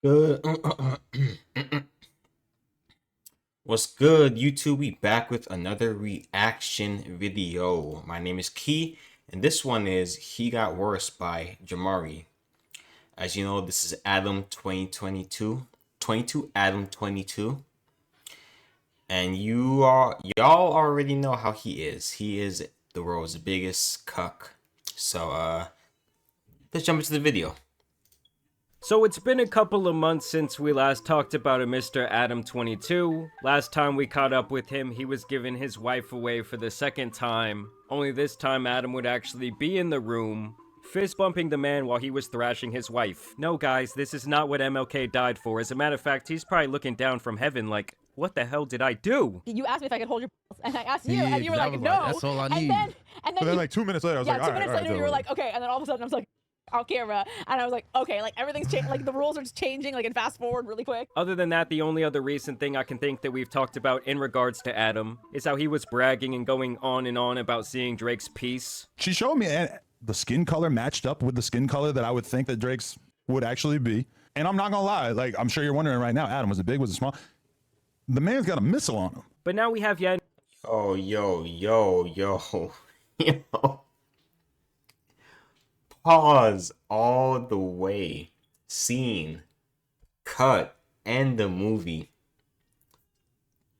Good. What's good, YouTube? We back with another reaction video. My name is Key, and this one is He Got Worse by Jamari. As you know, this is Adam 22 Adam 22, and y'all already know how he is. He is the world's biggest cuck. So let's jump into the video. So it's been a couple of months since we last talked about a Mr. Adam22. Last time we caught up with him, he was giving his wife away for the second time. Only this time Adam would actually be in the room, fist bumping the man while he was thrashing his wife. No guys, this is not what MLK died for. As a matter of fact, he's probably looking down from heaven like, what the hell did I do? You asked me if I could hold your balls, and I asked you, and you were like, no. That's all I need. And then But then like 2 minutes later, I was yeah, like, 2 all right, minutes all right, later, you were like, okay, and then all of a sudden I was like, off camera, and I was like, okay, like everything's changing, like the rules are just changing, like and fast forward really quick. Other than that, the only other recent thing I can think that we've talked about in regards to Adam is how he was bragging and going on and on about seeing Drake's piece. she showed me the skin color matched up with the skin color that I would think that Drake's would actually be. And I'm not gonna lie, like I'm sure you're wondering right now, Adam, was it big, was it small? The man's got a missile on him. But now we have yet Oh, yo. Pause all the way. Scene, cut, and the movie.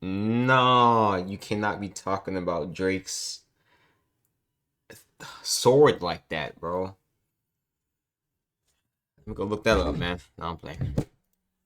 No, you cannot be talking about Drake's sword like that, bro. Let me go look that up, man. No, I'm playing.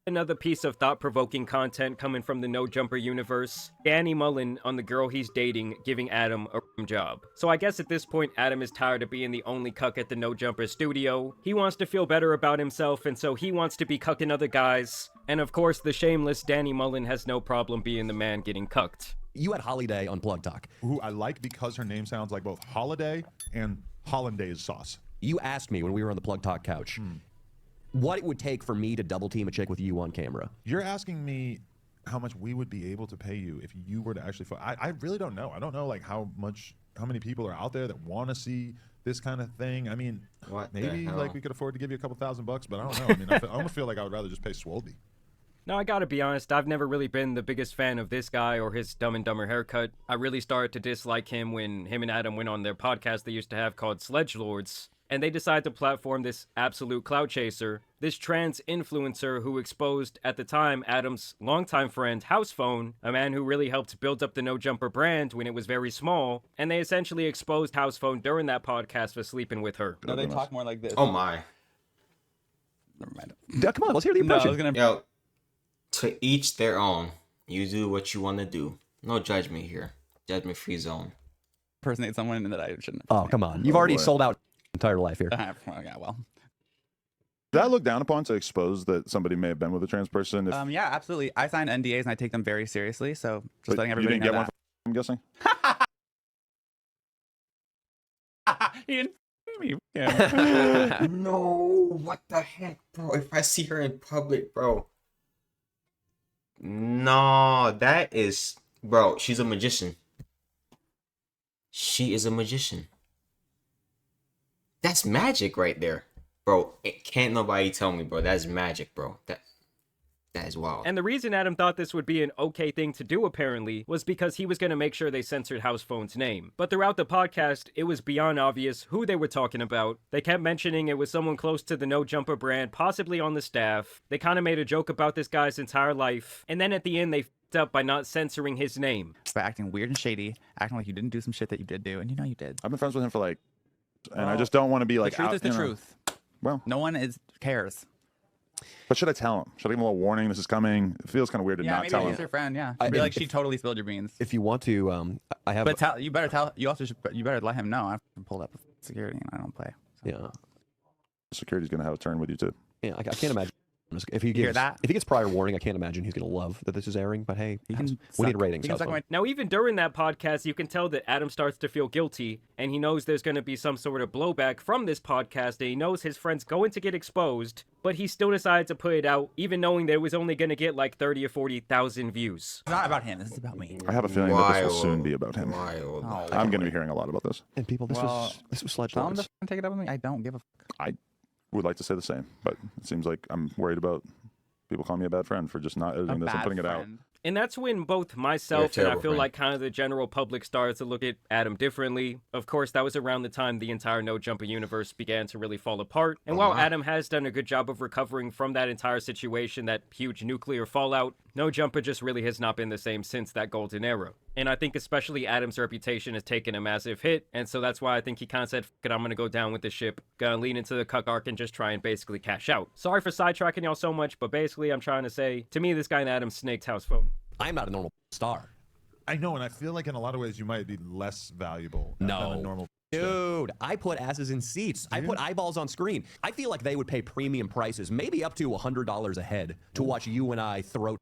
another piece of thought-provoking content coming from the No Jumper universe. Danny Mullen on the girl he's dating giving Adam a job. So I guess at this point Adam is tired of being the only cuck at the No Jumper studio. He wants to feel better about himself, and so he wants to be cucking other guys. And of course the shameless Danny Mullen has no problem being the man getting cucked. You had Holiday on Plug Talk. Who I like because her name sounds like both holiday and hollandaise sauce. You asked me when we were on the Plug Talk couch what it would take for me to double team a chick with you on camera. You're asking me how much we would be able to pay you if you were to actually I really don't know. I don't know like how many people are out there that want to see this kind of thing. I mean, What the maybe hell? like we could afford to give you a couple $1,000, but I don't know. I mean, I almost feel like I would rather just pay Swolby. Now I gotta be honest, I've never really been the biggest fan of this guy or his Dumb and Dumber haircut. I really started to dislike him when him and Adam went on their podcast they used to have called Sledgelords. And they decided to platform this absolute clout chaser, this trans influencer who exposed, at the time, Adam's longtime friend, Housephone, a man who really helped build up the No Jumper brand when it was very small, and they essentially exposed Housephone during that podcast for sleeping with her. No, they talk more like this. Oh my. Never mind. Come on, let's hear the No, I impression. was gonna. Yo, to each their own. You do what you want to do. No judgment here. Judgment free zone. Impersonate someone that I shouldn't. Oh, come on. You've already boy. sold out entire life here. Yeah, well. Did I look down upon to expose that somebody may have been with a trans person? If, Yeah, absolutely. I sign NDAs and I take them very seriously. So just but letting you everybody didn't know get one, that. I'm guessing. He didn't me. Yeah. No, what the heck, bro? If I see her in public, bro. No, that is, bro, she's a magician. She is a magician. That's magic right there. Bro, it can't nobody tell me, bro. That's magic, bro. That is wild. And the reason Adam thought this would be an okay thing to do, apparently, was because he was going to make sure they censored Housephone's name. But throughout the podcast, it was beyond obvious who they were talking about. They kept mentioning it was someone close to the No Jumper brand, possibly on the staff. They kind of made a joke about this guy's entire life. And then at the end, they f***ed up by not censoring his name. By acting weird and shady, acting like you didn't do some shit that you did do, and you know you did. I've been friends with him for like, and I just don't want to be like The truth out, is the you know. truth. Well, No one cares. but should I tell him? Should I give him a little warning? This is coming. It feels kind of weird to Yeah, not maybe tell he's him. your friend. Yeah, I- be like if- she totally spilled your beans. If you want to, I have. But you better tell. You also should. You better let him know. I pulled up with security and I don't play. So. yeah, Security's gonna have a turn with you too. yeah. I can't imagine if he You hear gives that? if he gets prior warning. I can't imagine he's gonna love that this is airing. But hey, He can we need suck- ratings. he can House suck phone. my- Now, even during that podcast, you can tell that Adam starts to feel guilty, and he knows there's going to be some sort of blowback from this podcast, and he knows his friend's going to get exposed, but he still decided to put it out, even knowing that it was only going to get like 30 or 40,000 views. It's not about him. This is about me. I have a feeling that this will Wild. soon be about him. Wild. Oh, I'm gonna be hearing a lot about this. And people, this Well, was Sledge Tell him Lords. to take it up with me. I don't give a. Would like to say the same, but it seems like I'm worried about People call me a bad friend for just not editing this and bad putting it out. friend. And that's when both myself and I terrible feel friend. like kind of the general public started to look at Adam differently. Of course, that was around the time the entire No Jumper universe began to really fall apart. And while my. Adam has done a good job of recovering from that entire situation, that huge nuclear fallout, No Jumper just really has not been the same since that golden era. And I think especially Adam's reputation has taken a massive hit, and so that's why I think he kind of said, "F it, I'm gonna go down with the ship, gonna lean into the cuck arc and just try and basically cash out." Sorry for sidetracking y'all so much, but basically I'm trying to say, to me, this guy and Adam snaked house phone. I'm not a normal star. I know, and I feel like in a lot of ways you might be less valuable No. than a normal. Dude, I put asses in seats. I put eyeballs on screen. I feel like they would pay premium prices, maybe up to $100 a head, to watch you and I throw.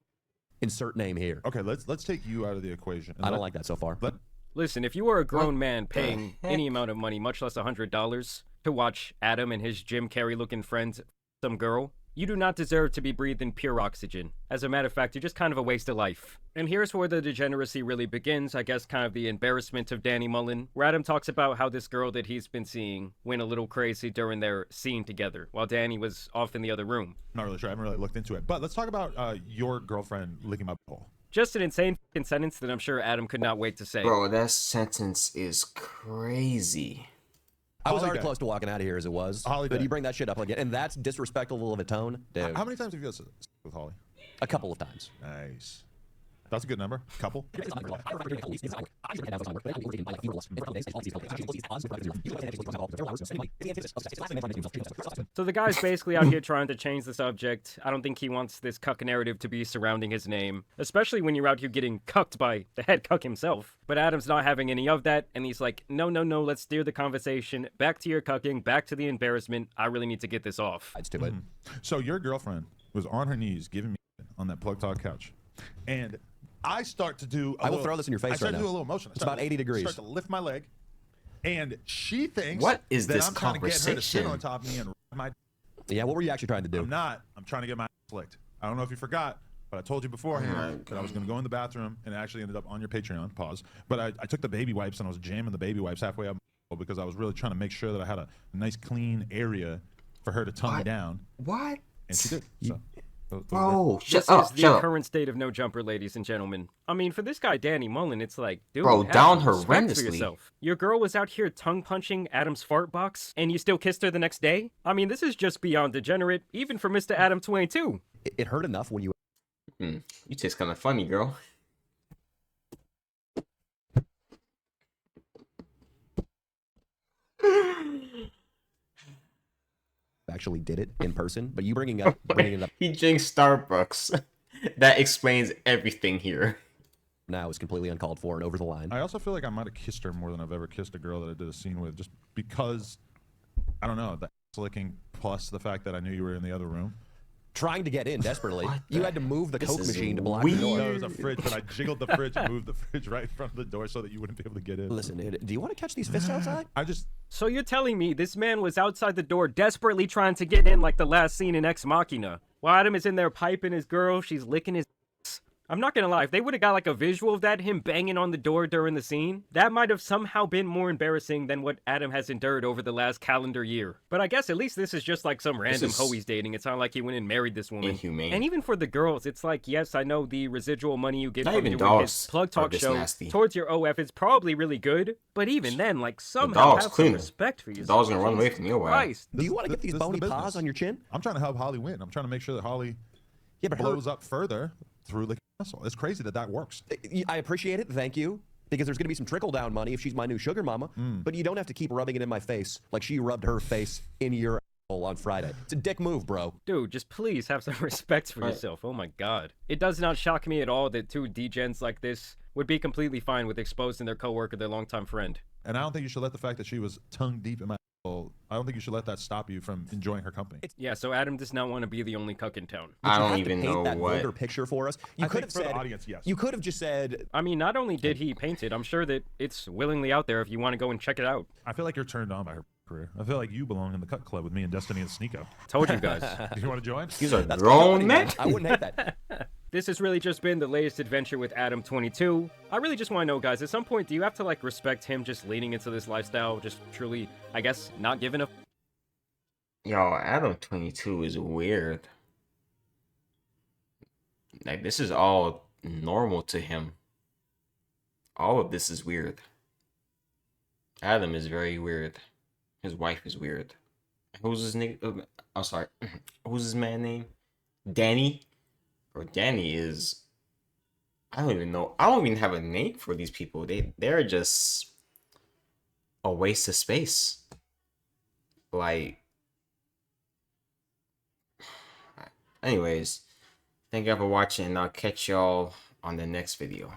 Insert name here. Okay, let's take you out of the equation. I don't like that so far. Let Listen, if you were a grown man paying any amount of money, much less $100, to watch Adam and his Jim Carrey-looking friend some girl, you do not deserve to be breathing pure oxygen. As a matter of fact, you're just kind of a waste of life. And here's where the degeneracy really begins, I guess kind of the embarrassment of Danny Mullen, where Adam talks about how this girl that he's been seeing went a little crazy during their scene together, while Danny was off in the other room. not really sure. I haven't really looked into it. But let's talk about your girlfriend licking my butthole. Just an insane fucking sentence that I'm sure Adam could not wait to say. Bro, that sentence is crazy. I was Holly already Day. close to walking out of here as it was. Holly But Day. you bring that shit up again, and that's disrespectful of a tone, dude. How many times have you guys with Holly? A couple of times. Nice. That's a good number. Couple. So the guy's basically out here trying to change the subject. I don't think he wants this cuck narrative to be surrounding his name, especially when you're out here getting cucked by the head cuck himself. But Adam's not having any of that, and he's like, no, let's steer the conversation back to your cucking, back to the embarrassment. I really need to get this off. Sides to it. So your girlfriend was on her knees giving me on that plug talk couch, and I start to do. I will throw this in your face I start right to do now. a little motion. It's about 80 degrees. Start to lift my leg, and she thinks What is that this I'm trying to get her to sit conversation? on top of me and ride my. Yeah, what were you actually trying to do? I'm not. I'm trying to get my ass licked. I don't know if you forgot, but I told you Oh beforehand that I was going to go in the bathroom, and it actually ended up on your Patreon. Pause. But I took the baby wipes and I was jamming the baby wipes halfway up my butthole because I was really trying to make sure that I had a nice clean area for her to tongue me down, What? and she did. So, Bro, This shut up, is the shut up. current state of No Jumper, ladies and gentlemen. I mean, for this guy, Danny Mullen, it's like, dude, Bro, have down some respect for horrendously. yourself. Your girl was out here tongue-punching Adam's fart box, and you still kissed her the next day? I mean, this is just beyond degenerate, even for Mr. ADAM22. It hurt enough when you. You taste kind of funny, girl. Actually did it in person, but you bringing it up He drinks Starbucks. That explains everything here. now is completely uncalled for and over the line. I also feel like I might have kissed her more than I've ever kissed a girl that I did a scene with, just because I don't know, the ass licking plus the fact that I knew you were in the other room. Trying to get in desperately. What You the- had to move the This Coke is machine to block the weird. door. No, it was a fridge, but I jiggled the fridge and moved the fridge right in front of the door so that you wouldn't be able to get in. Listen, dude, do you want to catch these fists outside? I just So you're telling me this man was outside the door desperately trying to get in like the last scene in Ex Machina? While Adam is in there piping his girl, she's licking his ass. I'm not gonna lie, if they would have got like a visual of that, him banging on the door during the scene, that might have somehow been more embarrassing than what Adam has endured over the last calendar year. But I guess at least this is just like some random is hoe he's dating. It's not like he went and married this woman. Inhumane. And even for the girls, it's like, yes, I know the residual money you get Not from even doing his dogs plug are talk this show nasty. towards your OF is probably really good. But even then, like somehow dog's have clean. some respect for The yourself. dog's gonna run away from you a while. Christ. Do you want to get these this is the bony paws business. on your chin? I'm trying to help Holly win. I'm trying to make sure that Holly Yeah, but her, blows up further through the muscle. It's crazy that that works. I appreciate it. Thank you. Because there's going to be some trickle down money if she's my new sugar mama. But you don't have to keep rubbing it in my face like she rubbed her face in your asshole on Friday. It's a dick move, bro. Dude, just please have some respect for Right. yourself. Oh my god. It does not shock me at all that two degens like this would be completely fine with exposing their coworker, their longtime friend. And I don't think you should let the fact that she was tongue deep in my asshole, I don't think you should let that stop you from enjoying her company. Yeah, so Adam does not want to be the only cuck in town. But I you don't have even to paint know that what. vulgar picture for us. You I could think have for the said, audience, yes. You could have just said, I mean, not only did he paint it, I'm sure that it's willingly out there if you want to go and check it out. I feel like you're turned on by her career. I feel like you belong in the cut club with me and Destiny and Sneeko. Told you guys. Do you want to join? These are "That's grown comedy, men. I wouldn't hate that. This has really just been the latest adventure with ADAM22. I really just want to know, guys, at some point, do you have to, like, respect him just leaning into this lifestyle, just truly, I guess, not giving a... Yo, ADAM22 is weird. Like, this is all normal to him. All of this is weird. Adam is very weird. His wife is weird. Who's his name? I'm sorry. Who's his man name? Danny? Or Danny is. I don't even know. I don't even have a name for these people. They're just a waste of space. Like, anyways, thank y'all for watching, and I'll catch y'all on the next video.